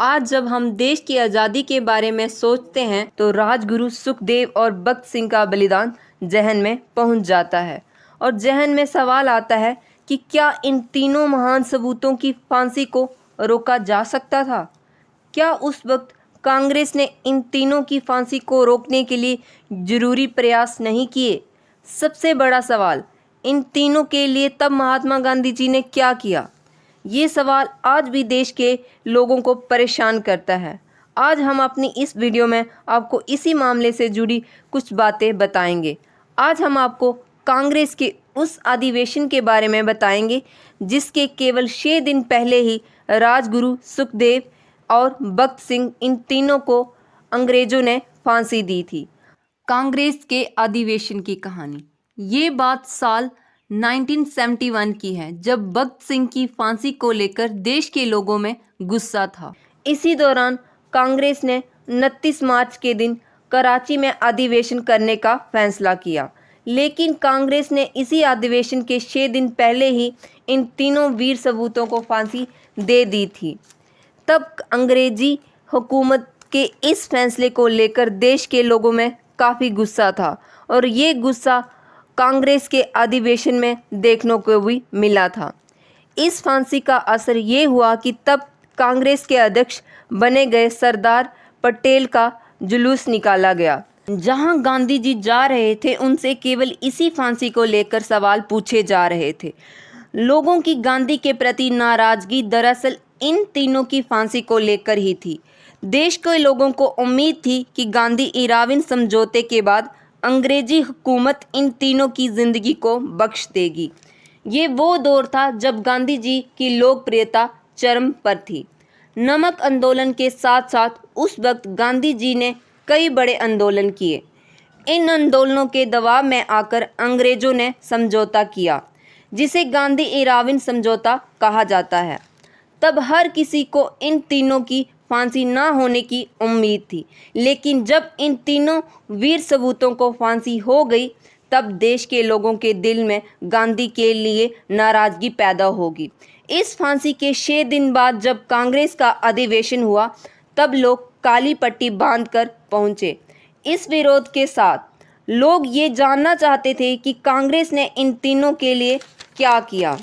आज जब हम देश की आज़ादी के बारे में सोचते हैं तो राजगुरु सुखदेव और भगत सिंह का बलिदान जहन में पहुंच जाता है और जहन में सवाल आता है कि क्या इन तीनों महान सपूतों की फांसी को रोका जा सकता था? क्या उस वक्त कांग्रेस ने इन तीनों की फांसी को रोकने के लिए जरूरी प्रयास नहीं किए? सबसे बड़ा सवाल, इन तीनों के लिए तब महात्मा गांधी जी ने क्या किया? ये सवाल आज भी देश के लोगों को परेशान करता है। आज हम अपनी इस वीडियो में आपको इसी मामले से जुड़ी कुछ बातें बताएंगे। आज हम आपको कांग्रेस के उस अधिवेशन के बारे में बताएंगे जिसके केवल 6 दिन पहले ही राजगुरु सुखदेव और भगत सिंह इन तीनों को अंग्रेजों ने फांसी दी थी। कांग्रेस के अधिवेशन की कहानी। ये बात साल 1971 की है, जब भगत सिंह की फांसी को लेकर देश के लोगों में गुस्सा था। इसी दौरान कांग्रेस ने 29 मार्च के दिन कराची में अधिवेशन करने का फैसला किया, लेकिन कांग्रेस ने इसी अधिवेशन के 6 दिन पहले ही इन तीनों वीर सपूतों को फांसी दे दी थी। तब अंग्रेजी हुकूमत के इस फैसले को लेकर देश के लोगों में काफ़ी गुस्सा था और ये गुस्सा कांग्रेस के अधिवेशन में देखने को भी मिला था। इस फांसी का असर ये हुआ कि तब कांग्रेस के अध्यक्ष बने गए सरदार पटेल का जुलूस निकाला गया। जहां गांधी जी जा रहे थे उनसे केवल इसी फांसी को लेकर सवाल पूछे जा रहे थे। लोगों की गांधी के प्रति नाराजगी दरअसल इन तीनों की फांसी को लेकर ही थी। देश के लोगों को उम्मीद थी कि गांधी इराविन समझौते के बाद अंग्रेजी हुकूमत इन तीनों की ज़िंदगी को बख्श देगी। ये वो दौर था जब गांधी जी की लोकप्रियता चरम पर थी। नमक आंदोलन के साथ साथ उस वक्त गांधी जी ने कई बड़े आंदोलन किए। इन आंदोलनों के दबाव में आकर अंग्रेज़ों ने समझौता किया, जिसे गांधी इराविन समझौता कहा जाता है। तब हर किसी को इन तीनों की फांसी ना होने की उम्मीद थी, लेकिन जब इन तीनों वीर सपूतों को फांसी हो गई तब देश के लोगों के दिल में गांधी के लिए नाराज़गी पैदा होगी। इस फांसी के 6 दिन बाद जब कांग्रेस का अधिवेशन हुआ तब लोग काली पट्टी बांधकर पहुंचे। इस विरोध के साथ लोग ये जानना चाहते थे कि कांग्रेस ने इन तीनों के लिए क्या किया।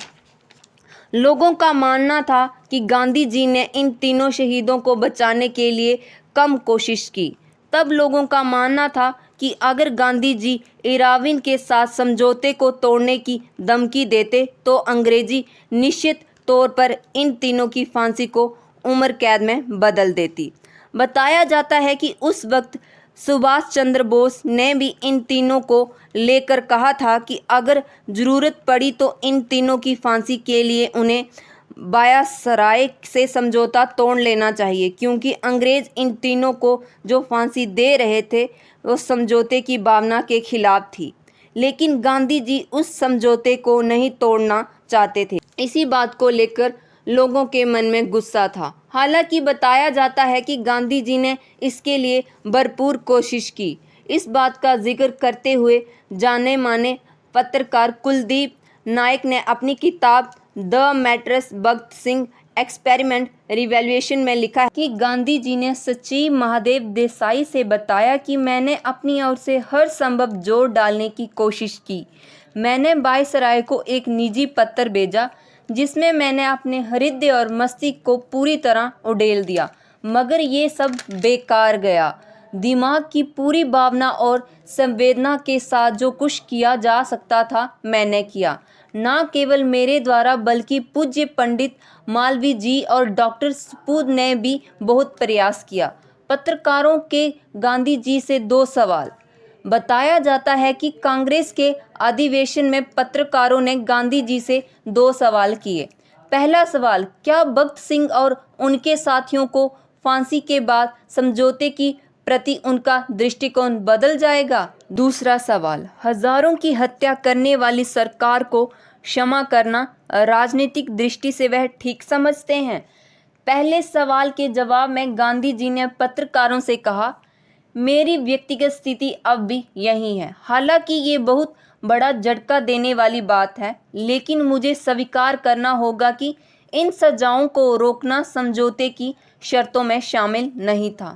लोगों का मानना था कि गांधी जी ने इन तीनों शहीदों को बचाने के लिए कम कोशिश की। तब लोगों का मानना था कि अगर गांधी जी इराविन के साथ समझौते को तोड़ने की धमकी देते तो अंग्रेजी निश्चित तौर पर इन तीनों की फांसी को उम्र कैद में बदल देती। बताया जाता है कि उस वक्त सुभाष चंद्र बोस ने भी इन तीनों को लेकर कहा था कि अगर ज़रूरत पड़ी तो इन तीनों की फांसी के लिए उन्हें बायासराय से समझौता तोड़ लेना चाहिए, क्योंकि अंग्रेज़ इन तीनों को जो फांसी दे रहे थे वो समझौते की भावना के खिलाफ थी। लेकिन गांधी जी उस समझौते को नहीं तोड़ना चाहते थे। इसी बात को लेकर लोगों के मन में गुस्सा था। हालांकि बताया जाता है कि गांधी जी ने इसके लिए भरपूर कोशिश की। इस बात का जिक्र करते हुए जाने माने पत्रकार कुलदीप नायक ने अपनी किताब the mattress Bhagat Singh experiment revolution में लिखा है कि गांधी जी ने सचिव महादेव देसाई से बताया कि मैंने अपनी ओर से हर संभव जोर डालने की कोशिश की। मैंने वायसराय को एक निजी पत्र भेजा जिसमें मैंने अपने हृदय और मस्तिष्क को पूरी तरह उड़ेल दिया, मगर ये सब बेकार गया। दिमाग की पूरी भावना और संवेदना के साथ जो कुछ किया जा सकता था मैंने किया। न केवल मेरे द्वारा बल्कि पूज्य पंडित मालवीय जी और डॉक्टर सपूत ने भी बहुत प्रयास किया। पत्रकारों के गांधी जी से 2 सवाल। बताया जाता है कि कांग्रेस के अधिवेशन में पत्रकारों ने गांधी जी से 2 सवाल किए। पहला सवाल, क्या भगत सिंह और उनके साथियों को फांसी के बाद समझौते की प्रति उनका दृष्टिकोण बदल जाएगा? दूसरा सवाल, हजारों की हत्या करने वाली सरकार को क्षमा करना राजनीतिक दृष्टि से वह ठीक समझते हैं? पहले सवाल के जवाब में गांधी जी ने पत्रकारों से कहा, मेरी व्यक्तिगत स्थिति अब भी यही है। हालांकि ये बहुत बड़ा झटका देने वाली बात है, लेकिन मुझे स्वीकार करना होगा कि इन सजाओं को रोकना समझौते की शर्तों में शामिल नहीं था।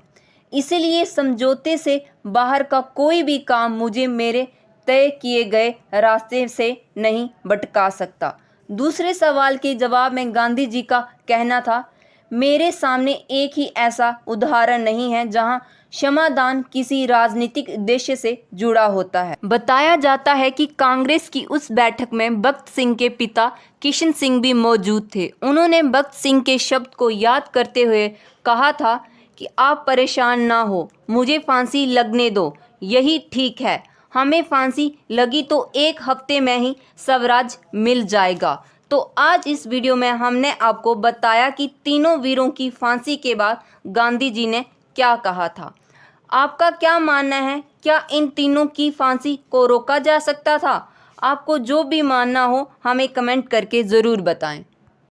इसलिए समझौते से बाहर का कोई भी काम मुझे मेरे तय किए गए रास्ते से नहीं भटका सकता। दूसरे सवाल के जवाब में गांधी जी का कहना था, मेरे सामने एक ही ऐसा उदाहरण नहीं है जहां क्षमादान किसी राजनीतिक उद्देश्य से जुड़ा होता है। बताया जाता है कि कांग्रेस की उस बैठक में भगत सिंह के पिता किशन सिंह भी मौजूद थे। उन्होंने भगत सिंह के शब्द को याद करते हुए कहा था कि आप परेशान ना हो, मुझे फांसी लगने दो, यही ठीक है। हमें फांसी लगी तो 1 हफ्ते में ही स्वराज मिल जाएगा। तो आज इस वीडियो में हमने आपको बताया कि तीनों वीरों की फांसी के बाद गांधी जी ने क्या कहा था। आपका क्या मानना है? क्या इन तीनों की फांसी को रोका जा सकता था? आपको जो भी मानना हो हमें कमेंट करके ज़रूर बताएं।